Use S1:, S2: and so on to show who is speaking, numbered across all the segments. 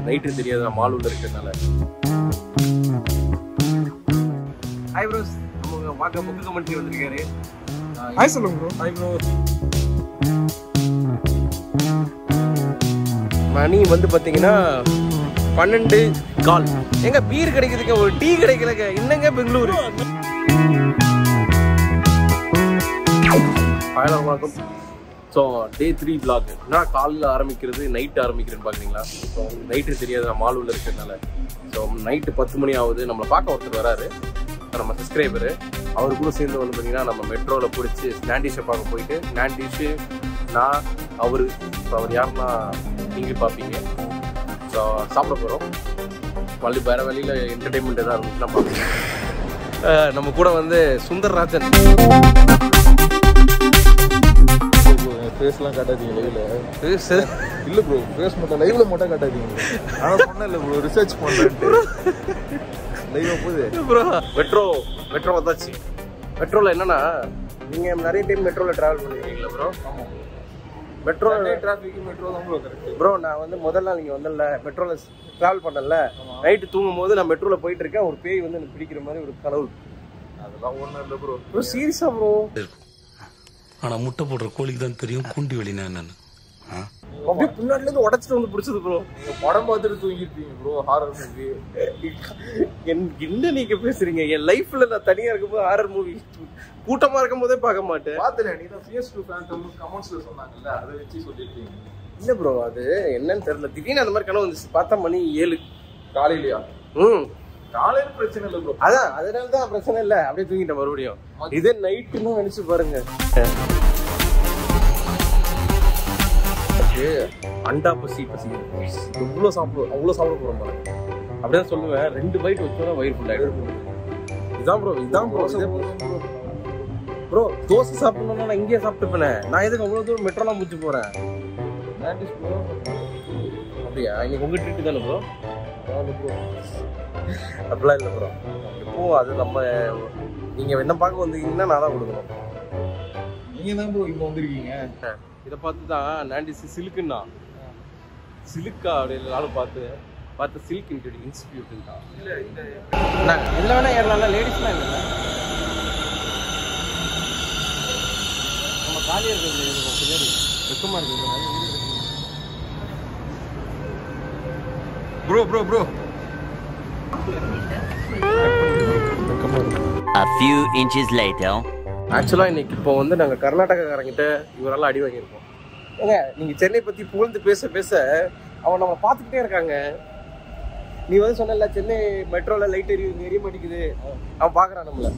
S1: Night தெரியாது mall உள்ள இருக்கிறதுனால. ஹாய் ப்ரோஸ், நம்ம பார்க்க புக்கு கமெண்ட்ரி வந்திருக்காரு.
S2: ஹாய் சொல்லுங்க ப்ரோ.
S1: Hi bro. மணி வந்து பார்த்தீங்கன்னா 12:15. எங்க பீர் கிடைக்குதுங்க, ஒரு டீ கிடைக்கலங்க. என்னங்க பெங்களூரு. வணக்கம். So day 3 vlog. நான் காலையில் ஆரம்பிக்கிறது நைட்டு ஆரம்பிக்கிறேன்னு பார்க்குறீங்களா? ஸோ நைட்டு தெரியாது நான் மால் உள்ள இருக்கிறதுனால. ஸோ நைட்டு 10 மணி ஆகுது. நம்மளை பார்க்க ஒருத்தர் வராரு, நம்ம சப்ஸ்கிரைபரு. அவரு கூட சேர்ந்து வந்து பார்த்தீங்கன்னா நம்ம மெட்ரோவில் பிடிச்சி ஸ்நாண்டிஷை பார்க்க போயிட்டு, ஸ்நாண்டிஷு நான் அவர் யாருன்னா நீங்கள் பார்ப்பீங்க. ஸோ சாப்பிட போகிறோம். மல்லி வேறு வழியில் என்டர்டெயின்மெண்ட் எதாவது இருந்துச்சுன்னா பார்ப்போம். நம்ம கூட வந்து சுந்தர்ராஜன்.
S2: ஃபேஸ்லாம் காட்டாதீங்க லைவ்ல. ஃபேஸ் இல்லை ப்ரோ, ஃபேஸ் மட்டும் லைவ்ல மட்டும் காட்டாதீங்க. ஆனால் சொன்னேன் இல்லை ப்ரோ, ரிசர்ச் பண்ணுறேன்ட்டு லைவ் போகுது
S1: ப்ரோ. மெட்ரோ வந்தாச்சு. மெட்ரோவில் என்னன்னா, நீங்கள் நிறைய டைம் மெட்ரோவில் ட்ராவல் பண்ணிருக்கீங்களா ப்ரோ? மெட்ரோ
S2: டிராஃபிக் மெட்ரோ தான் ப்ரோ கரெக்ட்
S1: ப்ரோ. நான் வந்து முதல் நாள் நீங்கள் வந்தல மெட்ரோவில் ட்ராவல் பண்ணல, நைட்டு தூங்கும் போது நான் மெட்ரோவில் போயிட்டு இருக்கேன். ஒரு பேய் வந்து எனக்கு பிடிக்கிற மாதிரி ஒரு கனவு.
S2: அதெல்லாம் ஒன்றும் இல்லை ப்ரோ.
S1: ப்ரோ சீரியஸா ப்ரோ?
S3: ஆனால் முட்டை போடுற கோழிக்கு தான் தெரியும் கூண்டி வெளினா என்னன்னு.
S1: அப்படியே பின்னாடிலேருந்து உடச்சிட்டு வந்து பிடிச்சது ப்ரோ.
S2: நீங்கள் படம் பார்த்துட்டு தூங்கிருப்பீங்க ப்ரோ, ஹாரர் மூவி.
S1: என்ன நீங்கள் பேசுறீங்க? என் லைஃப்பில் நான் தனியாக இருக்கும்போது ஹாரர் மூவி கூட்டமாக இருக்கும் போதே பார்க்க மாட்டேன்.
S2: பார்த்தேன், நீ தான் PS2 ஃபேண்டம் கமெண்ட்ஸில் சொன்னாங்கல்ல, அதை வச்சு சொல்லியிருக்கீங்க.
S1: இல்லை ப்ரோ, அது என்னன்னு தெரியல. திடீர்னு அந்த மாதிரி கனவு வந்துச்சு. பார்த்தா மணி 7
S2: காலையிலையா? காலையில பிரச்சனை இல்லை ப்ரோ.
S1: அதான் அதனால தான் பிரச்சனை இல்லை, அப்படியே தூங்கிட்டேன் மறுபடியும். இதே நைட்டுன்னு நினைச்சு பாருங்க. அண்டா பசி எவ்வளோ சாப்பிடுவோம், அவ்வளோ சாப்பிட போறோம் பாருங்க. அப்படிதான் சொல்லுவேன். 2 பைட் வச்சோன்னா வயிறு ஃபுல் ஆயிடும். இதான் ப்ரோ ப்ரோ. தோசை சாப்பிடணும்னா நான் இங்கேயே சாப்பிட்டுப்பேனே. நான் எதுக்கு அவ்வளோ தூரம் மெட்ரோலாம் முடிச்சு போறேன்? அப்படியா? இன்னைக்கு உங்க ட்ரீட் தானே ப்ரோ? அப்படிலாம் இல்லை ப்ரோ. இப்போ அது நம்ம நீங்கள் என்ன பார்க்க வந்தீங்கன்னா நான் தான் கொடுக்கணும்.
S2: நீங்கள் தான் ப்ரோ இப்போ வந்திருக்கீங்க.
S1: இதை பார்த்து தான் நாண்டிஸ் சிலுக்குன்னா சிலுக்கா அப்படின்னு நானும் பார்த்து சில்க் இன்ஸ்டியூட்டுன்னு தான். இல்லை இதில் வேணா ஏறலாம், லேடிஸ்லாம் இல்லை. நம்ம காலியாக இருக்கிறது பின்னாடி வெக்கமாக இருக்குது
S2: bro.
S4: A few inches later.
S1: ஆக்சுவலாக இன்னைக்கு இப்போ வந்து நாங்கள் கர்நாடகாக்காரங்கிட்ட இவரெல்லாம் அடி வாங்கியிருக்கோம். ஏங்க நீங்கள் சென்னை பற்றி புகழ்ந்து பேச அவன் நம்மளை பார்த்துக்கிட்டே இருக்காங்க. நீ வந்து சொன்னல சென்னை மெட்ரோவில் லைட் எரிய மாட்டேங்குது, அவன் பார்க்குறான் நம்மளை.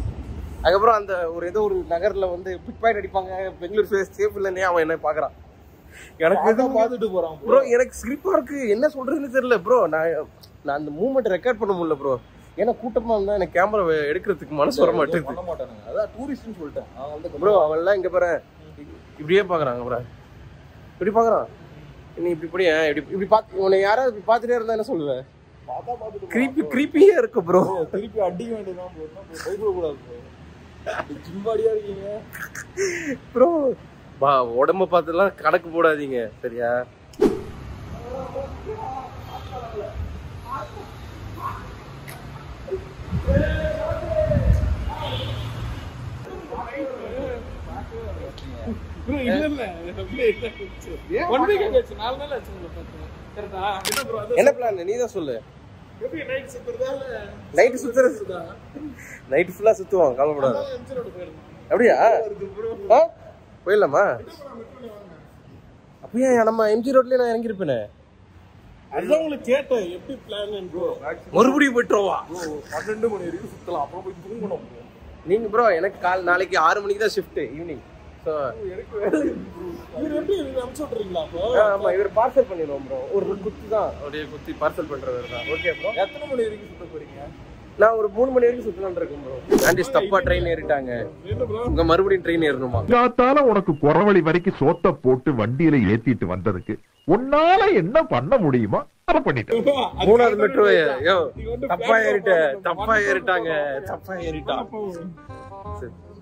S1: அதுக்கப்புறம் அந்த ஏதோ ஒரு நகரில் வந்து பிக் பாயிண்ட் அடிப்பாங்க, பெங்களூர் சேஃப் இல்லைன்னே அவன் என்ன பார்க்குறான். எனக்கு எதுவும் பார்த்துட்டு போகிறான் ப்ரோ. எனக்கு ஸ்கிரிப்பாக இருக்குது, என்ன சொல்கிறதுன்னு தெரியல ப்ரோ. நான் அந்த மூமெண்ட் ரெக்கார்ட் பண்ண முடியல ப்ரோ. ஏன்னா கூட்டமாக இருந்தால் எனக்கு கேமரா எடுக்கிறதுக்கு மனசு வர மாட்டேங்குது.
S2: அதான் டூரிஸ்ட்னு சொல்லிட்டேன்
S1: ப்ரோ. அவன்லாம் இங்கே பாரு இப்படியே பார்க்குறாங்க ப்ரோ. இப்படி பார்க்குறான். நீ இப்படி இப்படி பார்த்து உன்னை யாராவது இப்படி பார்த்துட்டே இருந்தா என்ன சொல்லுவேன்? கிரீப்பியே இருக்கு ப்ரோ.
S2: திருப்பி அடிக்க வேண்டியதான் ப்ரோ. பயப்படக்கூடாது ப்ரோ. ஜிம்பாடியா இருக்கீங்க
S1: ப்ரோ. உடம்ப பார்த்துலாம் கணக்கு போடாதீங்க சரியா? என்ன பிளான் நீ தான் சொல்லு. நைட்டு சுத்துறது, நைட்டு ஃபுல்லா சுத்துவோம், கவலைப்படாது. அப்படியா? போயிடலாமா? அப்பயே நம்ம எம்ஜி ரோட்லயே நான் இறங்கிருப்பேனே.
S2: அதான் உங்களுக்கு கேட்டேன் எப்படி பிளான் ப்ரோ.
S1: மறுபடியும் போயிட்டுருவா.
S2: 12 மணி வரைக்கும் சுத்தலாம், அப்புறம் போய் தூங்கணும்.
S1: நீங்க ப்ரோ எனக்கு நாளைக்கு 6 மணிக்கு தான் ஷிஃப்ட் ஈவினிங். ஸோ
S2: எனக்கு வேலை இவர் எப்படி அனுப்பிச்சு விட்றீங்களா ப்ரோ?
S1: ஆமாம், இவர் பார்சல் பண்ணிடுவோம் ப்ரோ. ஒரு குத்தி தான் அப்படியே குத்தி பார்சல் பண்ணுறவர் தான். Okay bro.
S2: எத்தனை மணி வரைக்கும் சுத்த போறீங்க?
S1: நான் ஒரு 3 மணி வரைக்கும் சுத்தலான் இருக்கேன் ப்ரோ. ஆண்டிஸ் தப்பா ட்ரெயின் ஏறிட்டாங்க. உங்க மறுபடியும் ட்ரெயின் ஏறணுமா?
S5: காத்தால உனக்கு குறவழி வரைக்கும் சோத்த போட்டு வண்டியில ஏத்திட்டு வந்ததுக்கு உன்னால என்ன பண்ண முடியுமா அதை பண்ணிட்டேன்.
S1: 3வது மெட்ரோ தப்பா ஏறிட்டாங்க.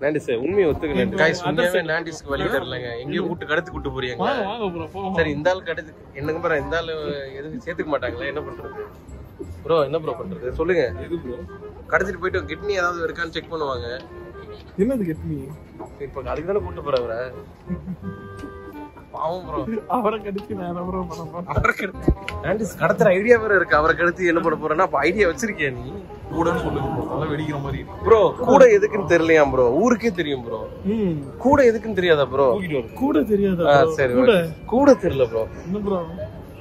S1: நாண்டிஸ் உண்மையை ஒத்துக்கிறேன் கைஸ். உண்மையாவே நாண்டிஸ்க்கு வழி தெரியலங்க. எங்கேயோ கூட்டு போறீங்க. சரி இந்த ஆள் கடத்து என்னங்க ப்ரோ, இந்த ஆள் எதுவும் சேர்த்துக்க மாட்டாங்களா? என்ன பண்றது ப்ரோ? என்ன ப்ரோ பண்றது சொல்லுங்க. கடத்திட்டு போயிட்டு கிட்னி ஏதாவது இருக்கான்னு செக் பண்ணுவாங்க.
S2: என்னது கிட்னி?
S1: இப்ப அதுக்கு தானே கூட்டு போறவர. பாவம் ப்ரோ.
S2: அவரை கடிச்சு நான் ப்ரோ பண்ண போறேன்.
S1: அவரை கடிச்சு நாண்டிஸ் கடத்துற ஐடியா வேற இருக்கு. அவரை கடிச்சு என்ன பண்ண போறேன்னா அப்ப ஐடியா வச்சிருக்கியா நீ?
S2: கூடன்னு சொல்லுங்க ப்ரோ, நல்லா வெடிக்கிற மாதிரி
S1: ப்ரோ. கூட எதுக்குன்னு தெரியலையா ப்ரோ? ஊருக்கே தெரியும் ப்ரோ. கூட எதுக்குன்னு தெரியாதா ப்ரோ?
S2: கூட தெரியாதா?
S1: சரி கூட தெரியல ப்ரோ.
S2: என்ன ப்ரோ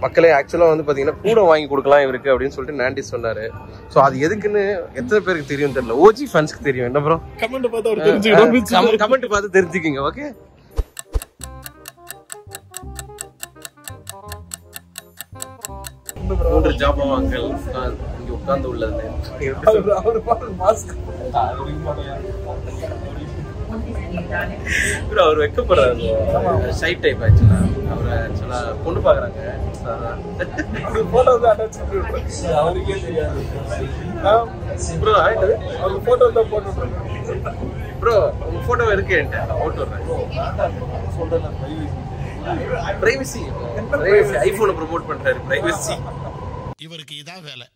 S1: மக்களே ஆக்சுவலா வந்து பாத்தீங்கன்னா கூட வாங்கி கொடுக்கலாம் இவருக்கு அப்படின்னு சொல்லிட்டு நாண்டிஸ் சொன்னாரு. சோ அது எதுக்குன்னு எத்தனை பேருக்கு தெரியும் தெரியல. ஓஜி ஃபேன்ஸ்க்கு தெரியும். என்ன ப்ரோ?
S2: கமெண்ட் பார்த்து அவர் தெரிஞ்சுக்கணும்.
S1: கமெண்ட் பார்த்து தெரிஞ்சுக்கிங்க. ஓகே மூன்று ஜாபவான்கள் இங்க உட்கார்ந்து உள்ளது. அவர் வெக்கப்படுறாரு. ஷை டைப் ஆக்சுவலா. அவர் ஆக்சுவலா பொண்ணு பாக்குறாங்க.
S2: அவருக்கே தெரியாது
S1: ப்ரோ.
S2: அவர் போட்டோ தான் போட்டு
S1: ப்ரோ உங்க போட்டோ இருக்கு என்கிட்ட, போட்டு விடுறேன். பிரைவசி ஐபோனை ப்ரோமோட் பண்றாரு. பிரைவசி
S3: இவருக்கு இதான் வேலை.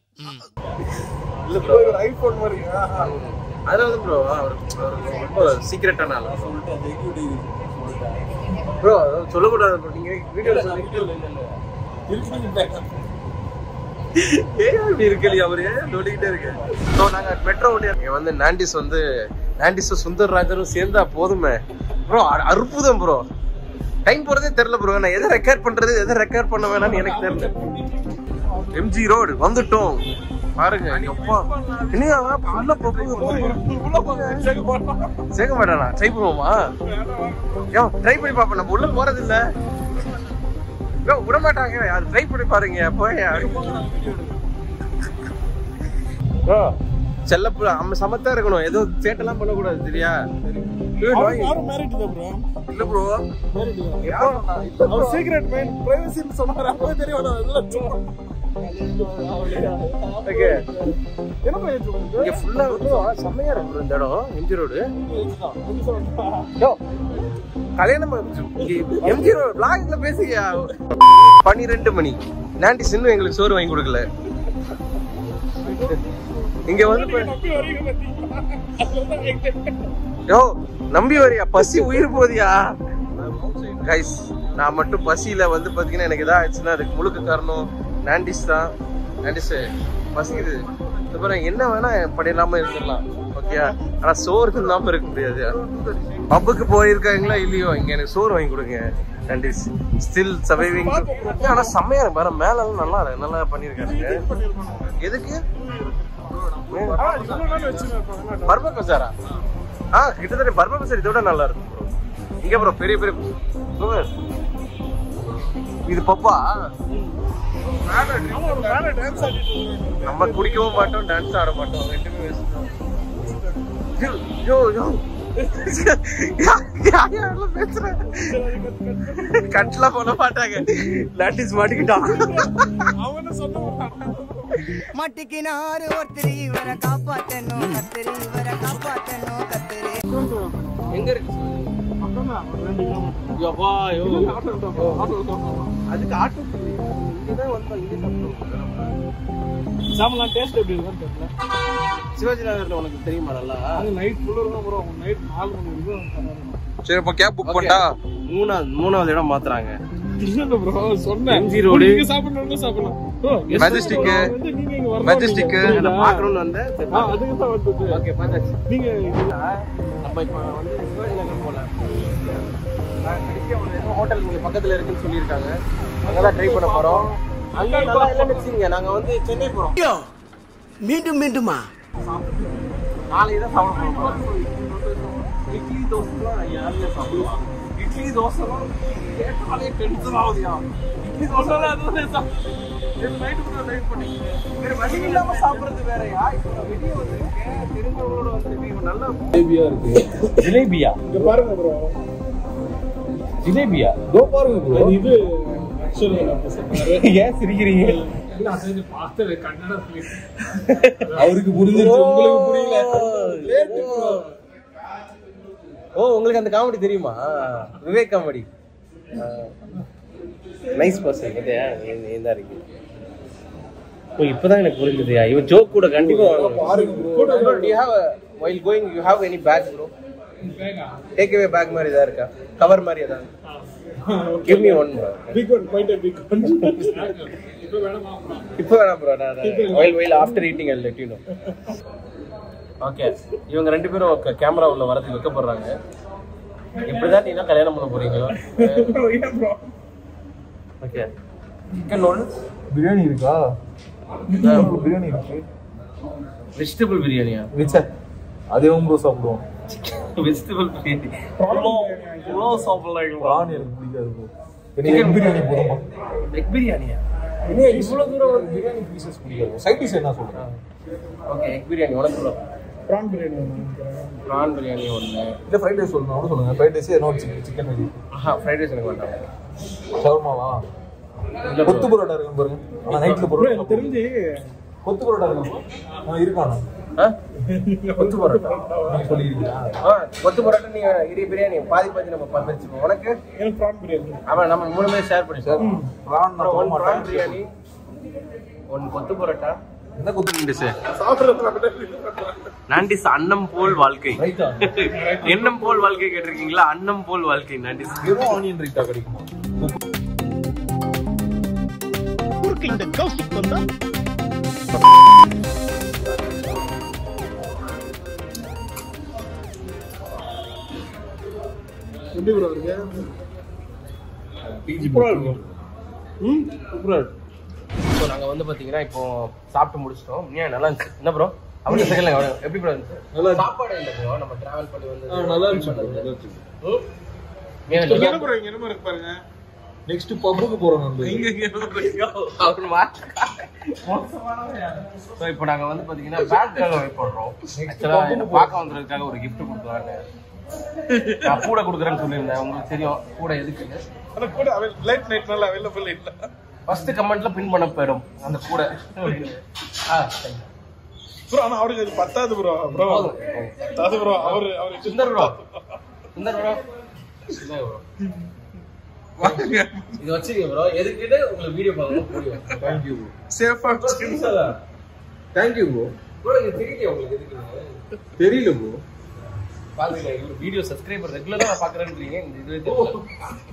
S1: இல்ல ப்ரோ
S2: ஐபோன் மாதிரி.
S1: அதாவது ப்ரோ அவர் ரொம்ப சீக்ரெட்டான ஆளு ப்ரோ. சொல்லக்கூடாது ப்ரோ. நீங்க வீடியோல இப்படி இருக்கலையா? அவரு சொல்லிக்கிட்டே இருக்கு. ஸோ நாங்க மெட்ரோ இங்க வந்து நாண்டிஸும் சுந்தர்ராஜனும் சேர்ந்தா போதுமே ப்ரோ. அற்புதம் ப்ரோ. டைம் போறதே தெரியல ப்ரோ. நான் எதை ரெக்கார்ட் பண்றது எதை ரெக்கார்ட் பண்ண வேணாம்னு எனக்கு தெரியல. எம்ஜி ரோடு வந்துட்டோம் பாருங்க. அப்பா என்னையா உள்ள சேர்க்க மாட்டானா? ட்ரை பண்ணுவோமா? ட்ரை பண்ணி பாப்போம். நம்ம உள்ள போறது இல்ல விட மாட்டாங்க. யாரு ட்ரை பண்ணி பாருங்க. போய் செல்லப்பு நம்ம சமத்தா இருக்கணும். ஏதோ சேட்டெல்லாம் பண்ணக்கூடாது சரியா? இல்ல ப்ரோ
S2: சீக்ரெட் மைண்ட் பிரைவசின்னு சொன்னாரு. அப்பவே தெரியும்.
S1: இங்க ஃபுல்லா செம்மையா இருக்கு இந்த இடம். எம்ஜி ரோடு கல்யாணம் எம்ஜி ரோடு பிளாக்ல பேசுறியா? 12 மணி நாண்டிஸ் இன்னும் எங்களுக்கு சோறு வாங்கி கொடுக்கல. இங்க வந்து நம்பி வரியா? பசி உயிர் போதியா கைஸ்? நான் மட்டும் பசியில வந்து பாத்தீங்கன்னா எனக்கு ஏதாவது ஆச்சுன்னா அதுக்கு முழுக்க காரணம் நாண்டிஸ் தான். நாண்டிஸ் பசிக்குது என்ன வேணா பண்ணிடலாம இருந்துடலாம் ஓகே. ஆனா சோறு இல்லாம இருக்க முடியாது. பப்புக்கு போயிருக்காங்களா இல்லையோ இங்க எனக்கு சோறு வாங்கி கொடுங்க. நாண்டிஸ் ஸ்டில் சர்வைவிங். ஆனா செம்மையா இருக்கு பாரு. மேல எல்லாம் நல்லா பண்ணிருக்காங்க. எதுக்கு பர்மா பசாரா? கிட்டத்தட்ட பர்மா பசார் இதோட நல்லா இருக்கும் ப்ரோ. இங்க ப்ரோ பெரிய இது பப்பா. நம்ம குடிக்கவும் மாட்டோம் டான்ஸ் ஆட மாட்டோம். கட்லாம் பண்ண மாட்டாங்க. லாட்டிஸ் மாட்டிக்கிட்டான்.
S6: மாட்டிக்கினாரு ஒருத்தர் இவரை காப்பாத்தணும் கத்திரி இவரை காப்பாத்தணும் கத்திரி.
S1: எங்க இருக்கு? அதுக்கு ஆட்டோ இங்கதான் வந்தோம்.
S2: சாப்பிடலாம். டேஸ்ட் எப்படி இருக்குன்னு தெரியல.
S1: சிவாஜி நகர்ல உனக்கு தெரியுமா? நல்லா
S2: நைட் ஃபுல்லா இருக்கும் ப்ரோ. நைட் 4 மணி வரைக்கும்.
S1: சரி இப்ப கேப் புக் பண்ணா மூணாவது இடம் மாத்துறாங்க.
S2: இல்ல ப்ரோ சொன்னேன்.
S1: எம்ஜி ரோடு
S2: நீங்க சாப்பிடணும்னா சாப்பிடலாம்.
S1: மெஜஸ்டிக் பாக்கணும்னு வந்தேன்.
S2: அதுக்கு தான் வந்தது.
S1: ஓகே பார்த்தாச்சு.
S2: நீங்க
S1: நம்ம இப்ப வந்து சிவாஜி நகர் போல ஹோட்டல் பக்கத்துல இருக்குன்னு சொல்லியிருக்காங்க. அங்கதான் ட்ரை பண்ண போறோம். அங்க நல்லா இல்லைன்னு வச்சுங்க. நாங்க வந்து சென்னை போறோம்.
S6: மீண்டுமா
S1: நாளைக்கு தான் சாப்பிட போறோம். இட்லி தோசைலாம் யாருமே சாப்பிடுவாங்க. இட்லி தோசைலாம் கேட்டாலே டென்ஷன் ஆகுதியா? இட்லி தோசைலாம் அதுதான் நைட்டு கூட லைட் பண்ணிங்க. வேற வழி இல்லாம சாப்பிடுறது வேறயா? இப்போ வெளியே வந்துருக்கேன் தெரிஞ்சவங்களோட வந்து நல்லா
S2: ஜிலேபியா இருக்கு.
S1: ஜிலேபியா
S2: இங்க பாருங்க ப்ரோ.
S1: ஜிலேபியா தோ பாருங்க ப்ரோ.
S2: இது
S1: ஏன் சிரிக்கிறீங்க?
S2: அவருக்கு புரிஞ்சிருச்சு, உங்களுக்கு புரியல.
S1: ஓ உங்களுக்கு அந்த காமெடி தெரியுமா? விவேக் காமெடி. நைஸ் பர்சன் இல்லையா? நீதான் இருக்கு. ஓ இப்பதான் எனக்கு புரிஞ்சுதுயா. இவன் ஜோக் கூட கண்டிப்பா while going you have any bag bro? Take away bag மாதிரி ஏதாவது இருக்கா? கவர் மாதிரி ஏதாவது? Give me one bro.
S7: Big one, quite a big one.
S1: இப்போ வேணாம் bro. while after eating I'll let you know. Okay இவங்க ரெண்டு பேரும் கேமரா உள்ள வரதுக்கு வைக்கப்படுறாங்க. இப்படிதான் நீங்க கல்யாணம் பண்ண போறீங்களா? ஓகே சிக்கன் நூடுல்ஸ்
S2: பிரியாணி இருக்கா? பிரியாணி இருக்கு.
S1: வெஜிடபிள் பிரியாணியா?
S2: அதே ப்ரோ சாப்பிடுவோம்.
S1: வெஜிடபிள் பிரியாணி இவ்வளோ சாப்பிடலாம்.
S2: பிரான் எனக்கு பிடிக்காது ப்ரோ. சிக்கன் பிரியாணி போதுமா?
S1: எக் பிரியாணியா?
S2: இவ்வளோ தூரம் பிரியாணி பீசஸ் பிடிக்காது. சைட் டிஷ் என்ன சொல்லுங்க?
S1: ஓகே எக் பிரியாணி உனக்கு bro.
S7: Prawn biryani.
S1: Prawn biryani ஒன்று.
S2: இல்லை ஃப்ரைட் ரைஸ் சொல்லணும். அவனு சொல்லுங்க. ஃப்ரைட் ரைஸ் என்ன சிக்கன் வெஜி.
S1: ஃப்ரைட் ரைஸ் எனக்கு வேண்டாம்.
S2: ஷவர்மாவா? கொத்து பரோட்டா இருக்கும் பாருங்க. ஆனால் நைட்டில் பரோட்டா
S7: தெரிஞ்சு
S2: கொத்து பரோட்டா இருக்கும். இருக்கானா?
S1: கொத்து பரோட்டா
S2: நீங்கள் சொல்லியிருக்கீங்களா?
S1: கொத்து பரோட்டா நீங்க இடி பிரியாணி பாதி நம்ம பண்ணிச்சுக்கோம். உனக்கு
S7: எனக்கு prawn biryani.
S1: அவன் நம்ம 3 பேர் ஷேர் பண்ணி சார்.
S2: பிரான்
S1: ஒன் ப்ரான் பிரியாணி, ஒன் கொத்து பரோட்டா.
S2: என்ன கொத்து
S1: நான்டிஸ் அன்னம் போல் வாழ்க்கை.
S2: ரைட்டா?
S1: எண்ணம் போல் வாழ்க்கை கேட்டிருக்கீங்களா? அன்னம் போல் வாழ்க்கை நான்டிஸ்.
S2: வெறும் ஆனியன் ரைட்டா கிடைக்குமா?
S6: இந்த கௌசிக் வந்தா
S7: எப்படி ப்ரோ இருக்கு?
S2: சூப்பரா இருக்கும்.
S1: சூப்பரா இருக்கு. ஸோ நாங்கள் வந்து பார்த்தீங்கன்னா இப்போ சாப்பிட்டு முடிச்சிட்டோம். ஏன் நல்லா இருந்துச்சு. என்ன ப்ரோ அப்படி செகண்ட்ல எப்படி ப்ரோ இருந்துச்சு?
S2: நல்லா
S1: சாப்பாடு இல்லை ப்ரோ. நம்ம டிராவல் பண்ணி வந்து
S2: நல்லா இருந்துச்சு.
S7: என்ன ப்ரோ இங்க என்ன இருக்கு பாருங்க.
S2: நெக்ஸ்ட் பப்புக்கு போறோம் நம்ம.
S1: ஸோ இப்போ நாங்கள் வந்து பார்த்தீங்கன்னா பேக்காக வெயிட் பண்ணுறோம். ஆக்சுவலாக பார்க்க வந்ததுக்காக ஒரு கிஃப்ட் கொடுக்குறாங்க. நான் கூட கொடுக்குறேன்னு சொல்லியிருந்தேன். உங்களுக்கு தெரியும் கூட எதுக்குன்னு.
S7: அந்த கூட லைட் நைட்னால அவைலபிள் இல்ல.
S1: ஃபர்ஸ்ட் கமெண்ட்ல பின் பண்ண போயிடும் அந்த கூட.
S7: ப்ரோ ஆனா அவருக்கு இது பத்தாது ப்ரோ. ப்ரோ அது ப்ரோ அவர்
S1: சுந்தர் ப்ரோ சுந்தர் ப்ரோ இது வச்சிருக்கீங்க ப்ரோ. எதுக்கிட்டு உங்களுக்கு வீடியோ பார்க்கணும் புரியும்.
S2: Thank you bro.
S7: சேஃபா
S2: Thank you bro.
S1: ப்ரோ இது தெரியல உங்களுக்கு எதுக்கு
S2: தெரியல ப்ரோ.
S1: பாருங்க இவர் வீடியோ சப்ஸ்கிரைபர் ரெகுலரா பாக்குறேன்றீங்க. இந்த இதுவே தெரியல.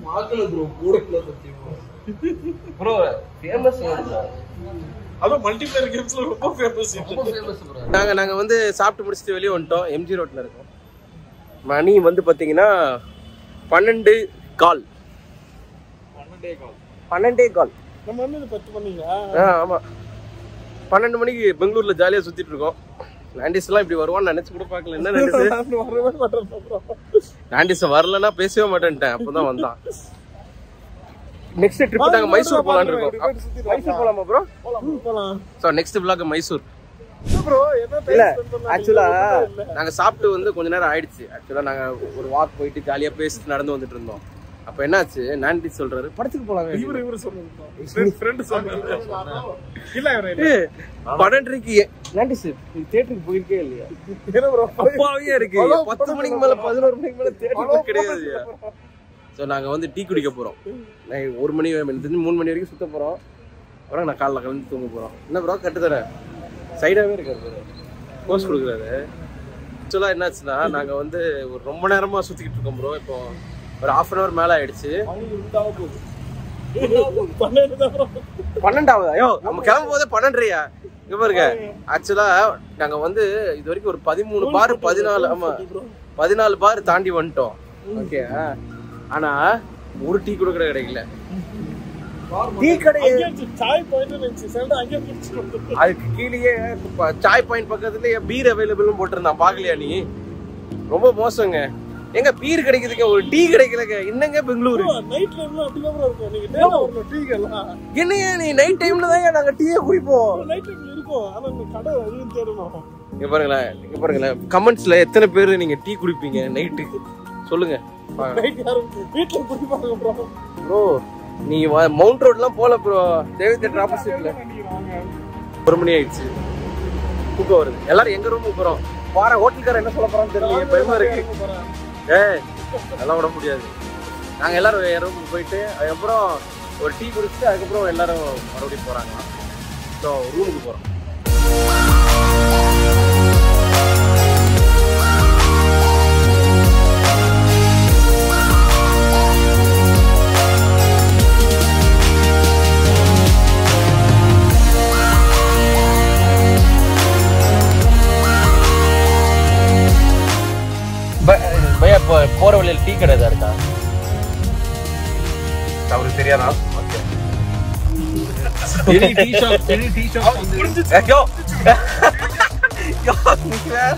S2: மார்க்கல ப்ரோ போடல சத்தியமா.
S1: ப்ரோ ஃபேமஸ்
S7: அது மல்டிபிளேயர் கேம்ஸ்ல ரொம்ப ஃபேமஸ்.
S1: நாங்க வந்து சாப்பிட்டு முடிச்சிட்டு வெளியே வந்துட்டோம். எம்ஜி ரோட்ல இருக்கோம். மணி வந்து பாத்தீங்கன்னா 12:15. 12:15.
S7: நம்ம வந்து 10 பண்ணீங்களா?
S1: ஆமா 12 மணிக்கு பெங்களூர்ல ஜாலியா சுத்திட்டு இருக்கோம். நான்டிஸ் எல்லாம் இப்படி வருவான்னு நினைச்சு கூட பாக்கல. என்ன நான்டிஸ் வரலன்னா பேசவே மாட்டேன்ட்டேன். அப்பதான் வந்தான். நெக்ஸ்ட் ட்ரிப் நாங்க மைசூர் போலாம்னு இருக்கோம். மைசூர் போலாமா ப்ரோ?
S7: போலாம்.
S1: So next vlog Mysore.
S7: Bro என்ன
S1: இல்ல
S7: டேஸ்ட் பண்ணலாம்?
S1: ஆக்சுவலா நாங்க சாப்பிட்டு வந்து கொஞ்ச நேரம் ஆயிடுச்சு. ஆக்சுவலா நாங்க ஒரு வாக் போயிட்டு ஜாலியா பேசிட்டு நடந்து வந்துட்டு இருந்தோம். அப்ப என்னாச்சு நான்டி சொல்றாரு படத்துக்கு போலாம்.
S7: இவரு சொன்னாரு. ஃப்ரெண்ட் சொன்னாரு. இல்ல இவரே
S1: 12:30க்கு நான்டி சார் தியேட்டருக்கு போயிருக்கே இல்லையா?
S7: என்ன ப்ரோ
S1: அப்பாவே இருக்கு. 10 மணிக்கு மேல 11 மணிக்கு மேல தியேட்டருக்கு கிடையாது. ஸோ நாங்கள் வந்து டீ குடிக்க போகிறோம். 1 மணி 3 மணி வரைக்கும் சுற்ற போகிறோம். அப்புறம் நான் காலைல கலந்து தூங்க போகிறோம். என்ன ப்ரோ கட்டு தரேன் சைடாகவே இருக்காரு ப்ரோ. கோர்ஸ் கொடுக்குறாரு. ஆக்சுவலாக என்னாச்சுன்னா நாங்கள் வந்து ஒரு ரொம்ப நேரமாக சுற்றிக்கிட்டு இருக்கோம் ப்ரோ. இப்போ ஒரு 1/2 hour மேலே ஆயிடுச்சு. 12 ஐயோ நம்ம கிளம்பும் போதே 12:30. இங்கே பாருங்க ஆக்சுவலாக நாங்கள் வந்து இது வரைக்கும் ஒரு 13 பார் 14 ஆமாம் 14 பார் தாண்டி வந்துட்டோம். ஓகே ஆனா ஒரு டீ கூட கிடைக்கல. டீ கடை
S7: சாய் பாயிண்ட் இருந்துச்சு. சரிடா அங்க குடிச்சிட்டு
S1: அதுக்கு கீழயே சாய் பாயிண்ட் பக்கத்துலயே பீர் அவைலபிள்னு போட்டிருந்தான். பாக்கலையா நீ? ரொம்ப மோசங்க. எங்க பீர் கிடைக்குதுங்க ஒரு டீ கிடைக்கலங்க. என்னங்க பெங்களூரு
S7: நைட் டைம்ல அப்படியே ப்ரோ இருக்கும். நீங்க டேல வரல டீ எல்லாம்.
S1: என்னையா நீ நைட் டைம்ல தான் நாங்க டீயே குடிப்போம்.
S7: நைட் டைம்ல இருக்கும். ஆனா இந்த கடை எதுவும் தேடணும்.
S1: இங்க பாருங்களேன் கமெண்ட்ஸ்ல எத்தனை பேர் நீங்க டீ குடிப்பீங்க நைட்டு சொல்லுங்க.
S7: நைட் யாரும் வீட்ல குடிப்பாங்க ப்ரோ.
S1: ப்ரோ நீ மவுண்ட் ரோட்லாம் போல ப்ரோ. தேவி தியேட்டர் ஆப்போசிட்ல 1 மணி ஆயிடுச்சு. தூக்கம் வருது. எல்லாரும் எங்க ரூமுக்கு போறோம். வார ஹோட்டல்காரர் என்ன சொல்ல போறான்னு தெரியல. பயமா இருக்கு. ஏய் அதெல்லாம் விட முடியாது. நாங்கள் எல்லாரும் என் ரூமுக்கு போயிட்டு அதுக்கப்புறம் ஒரு டீ குடிச்சுட்டு அதுக்கப்புறம் எல்லாரும் மறுபடியும் போகிறாங்க. ஸோ ரூமுக்கு போகிறோம். பையா இப்போ போகிற வழியில் டீ கடை தான் இருக்கா? அவருக்கு தெரியாதா? ஓகே.
S7: Any tea shop
S1: ஐயோ யோ நீ வேற